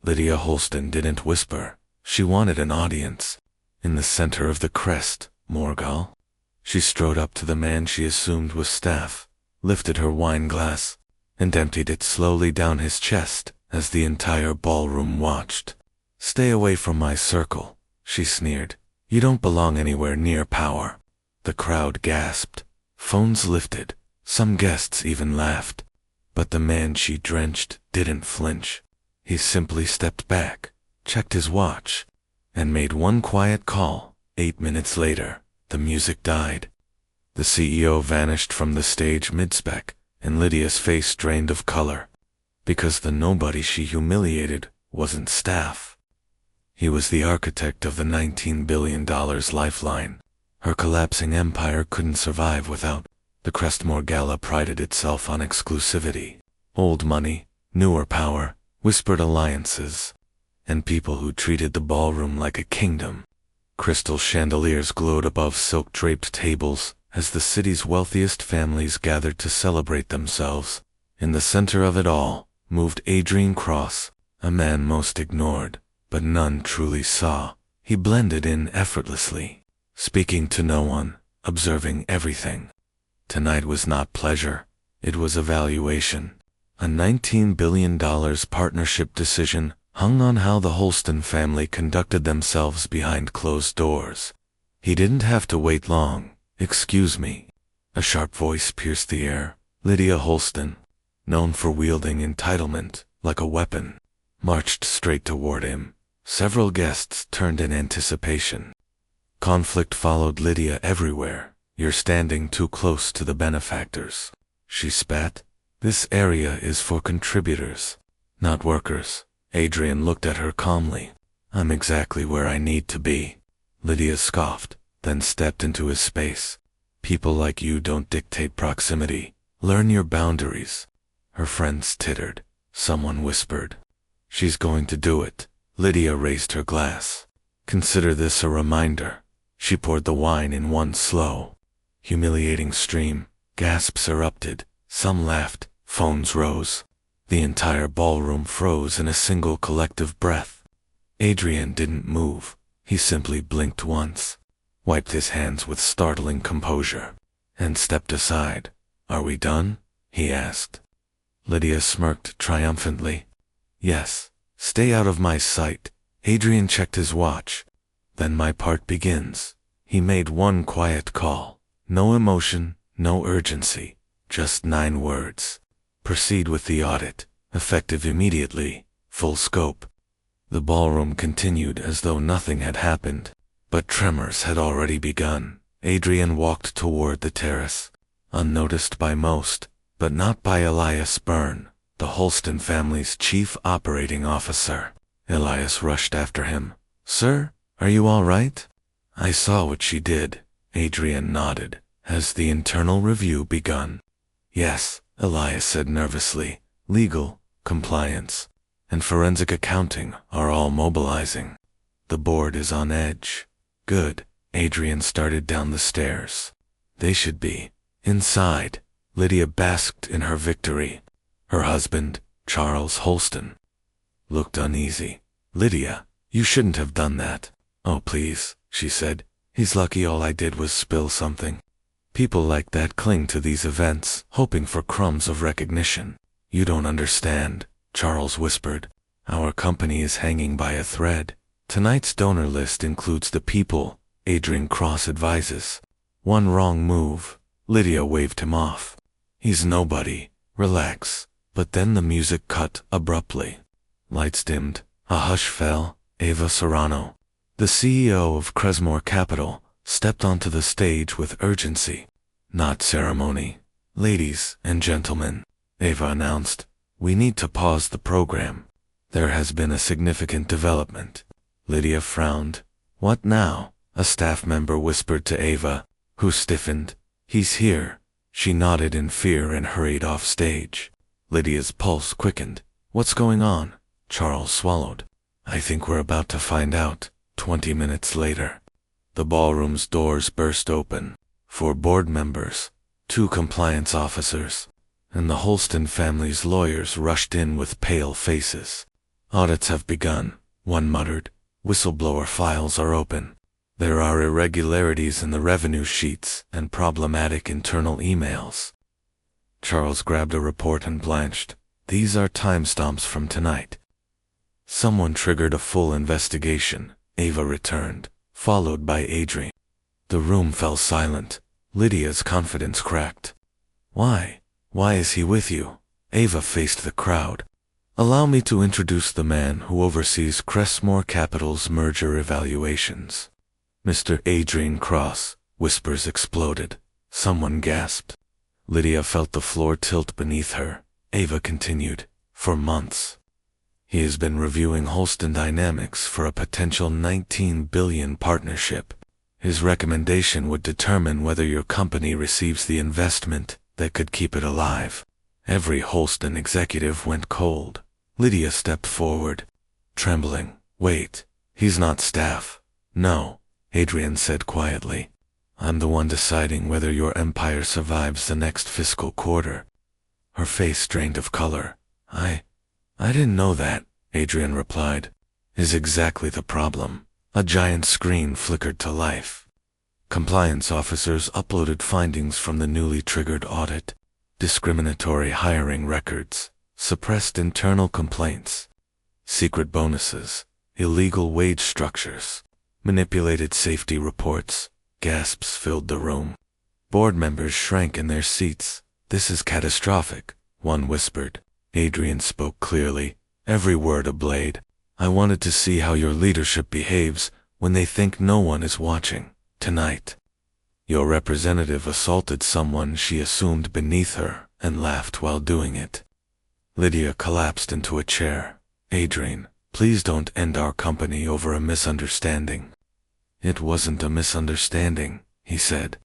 Lydia Holston didn't whisper. She wanted an audience. In the center of the crest, Morgal. She strode up to the man she assumed was staff, lifted her wine glass, and emptied it slowly down his chest as the entire ballroom watched. "Stay away from my circle," she sneered. "You don't belong anywhere near power." The crowd gasped. Phones lifted. Some guests even laughed. But the man she drenched didn't flinch. He simply stepped back, checked his watch, and made one quiet call. 8 minutes later, the music died. The CEO vanished from the stage mid-spec, and Lydia's face drained of color. Because the nobody she humiliated wasn't staff. He was the architect of the $19 billion lifeline. Her collapsing empire couldn't survive without. The Crestmore Gala prided itself on exclusivity. Old money, newer power, whispered alliances, and people who treated the ballroom like a kingdom. Crystal chandeliers glowed above silk-draped tables as the city's wealthiest families gathered to celebrate themselves. In the center of it all moved Adrian Cross, a man most ignored, but none truly saw. He blended in effortlessly, speaking to no one, observing everything. Tonight was not pleasure, it was evaluation. A $19 billion partnership decision hung on how the Holston family conducted themselves behind closed doors. He didn't have to wait long. "Excuse me." A sharp voice pierced the air. Lydia Holston, known for wielding entitlement like a weapon, marched straight toward him. Several guests turned in anticipation. Conflict followed Lydia everywhere. "You're standing too close to the benefactors," she spat. "This area is for contributors, not workers." Adrian looked at her calmly. "I'm exactly where I need to be." Lydia scoffed, then stepped into his space. "People like you don't dictate proximity. Learn your boundaries." Her friends tittered. Someone whispered, "She's going to do it." Lydia raised her glass. "Consider this a reminder." She poured the wine in one slow, humiliating stream. Gasps erupted. Some laughed. Phones rose. The entire ballroom froze in a single collective breath. Adrian didn't move. He simply blinked once, wiped his hands with startling composure, and stepped aside. "Are we done?" he asked. Lydia smirked triumphantly. "Yes. Stay out of my sight." Adrian checked his watch. "Then my part begins." He made one quiet call. No emotion, no urgency, just 9 words. "Proceed with the audit, effective immediately, full scope." The ballroom continued as though nothing had happened, but tremors had already begun. Adrian walked toward the terrace, unnoticed by most, but not by Elias Byrne, the Holston family's chief operating officer. Elias rushed after him. "Sir, are you all right?" "I saw what she did." Adrian nodded. "Has the internal review begun?" "Yes," Elias said nervously. "Legal, compliance, and forensic accounting are all mobilizing. The board is on edge." "Good." Adrian started down the stairs. "They should be inside." Lydia basked in her victory. Her husband, Charles Holston, looked uneasy. "Lydia, you shouldn't have done that." "Oh, please," she said. "He's lucky all I did was spill something." People like that cling to these events, hoping for crumbs of recognition. "You don't understand," Charles whispered. "Our company is hanging by a thread. Tonight's donor list includes the people Adrian Cross advises. One wrong move." Lydia waved him off. "He's nobody. Relax." But then the music cut abruptly. Lights dimmed. A hush fell. Eva Serrano, the CEO of Crestmore Capital, stepped onto the stage with urgency. "Not ceremony. Ladies and gentlemen," Eva announced, "we need to pause the program. There has been a significant development." Lydia frowned. "What now?" a staff member whispered to Eva, who stiffened. "He's here." She nodded in fear and hurried off stage. Lydia's pulse quickened. "What's going on?" Charles swallowed. "I think we're about to find out." 20 minutes later, the ballroom's doors burst open. 4 board members, 2 compliance officers, and the Holston family's lawyers rushed in with pale faces. Audits have begun, one muttered. Whistleblower files are open. There are irregularities in the revenue sheets and problematic internal emails. Charles grabbed a report and blanched. These are timestamps from tonight. Someone triggered a full investigation, Ava returned, followed by Adrian. The room fell silent. Lydia's confidence cracked. Why is he with you? Ava faced the crowd. Allow me to introduce the man who oversees Crestmore Capital's merger evaluations. Mr. Adrian Cross. Whispers exploded. Someone gasped. Lydia felt the floor tilt beneath her. Ava continued, for months. He has been reviewing Holston Dynamics for a potential $19 billion partnership. His recommendation would determine whether your company receives the investment that could keep it alive. Every Holston executive went cold. Lydia stepped forward, trembling. Wait, he's not staff. No, Adrian said quietly. I'm the one deciding whether your empire survives the next fiscal quarter. Her face drained of color. I didn't know that, Adrian replied. Is exactly the problem. A giant screen flickered to life. Compliance officers uploaded findings from the newly triggered audit. Discriminatory hiring records, suppressed internal complaints, secret bonuses, illegal wage structures, manipulated safety reports. Gasps filled the room. Board members shrank in their seats. This is catastrophic, one whispered. Adrian spoke clearly, every word a blade. I wanted to see how your leadership behaves when they think no one is watching. Tonight, your representative assaulted someone she assumed beneath her and laughed while doing it. Lydia collapsed into a chair. Adrian, please don't end our company over a misunderstanding. It wasn't a misunderstanding, he said.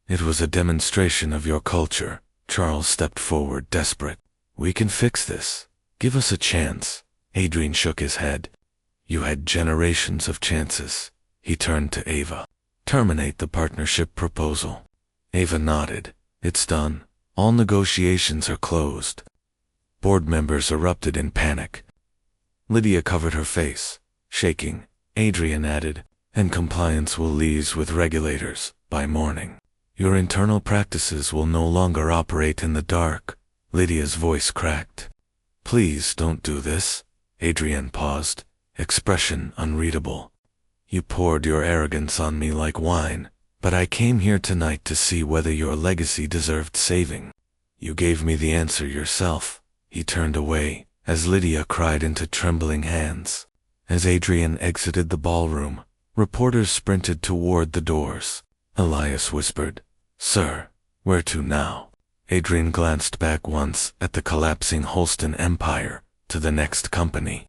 It was a demonstration of your culture. Charles stepped forward, desperate. We can fix this. Give us a chance. Adrian shook his head. You had generations of chances. He turned to Ava. Terminate the partnership proposal. Ava nodded. It's done. All negotiations are closed. Board members erupted in panic. Lydia covered her face, shaking. Adrian added, and compliance will liaise with regulators by morning. Your internal practices will no longer operate in the dark. Lydia's voice cracked. Please don't do this. Adrian paused, expression unreadable. You poured your arrogance on me like wine, but I came here tonight to see whether your legacy deserved saving. You gave me the answer yourself. He turned away, as Lydia cried into trembling hands. As Adrian exited the ballroom, reporters sprinted toward the doors. Elias whispered, Sir, where to now? Adrian glanced back once at the collapsing Holston empire, to the next company.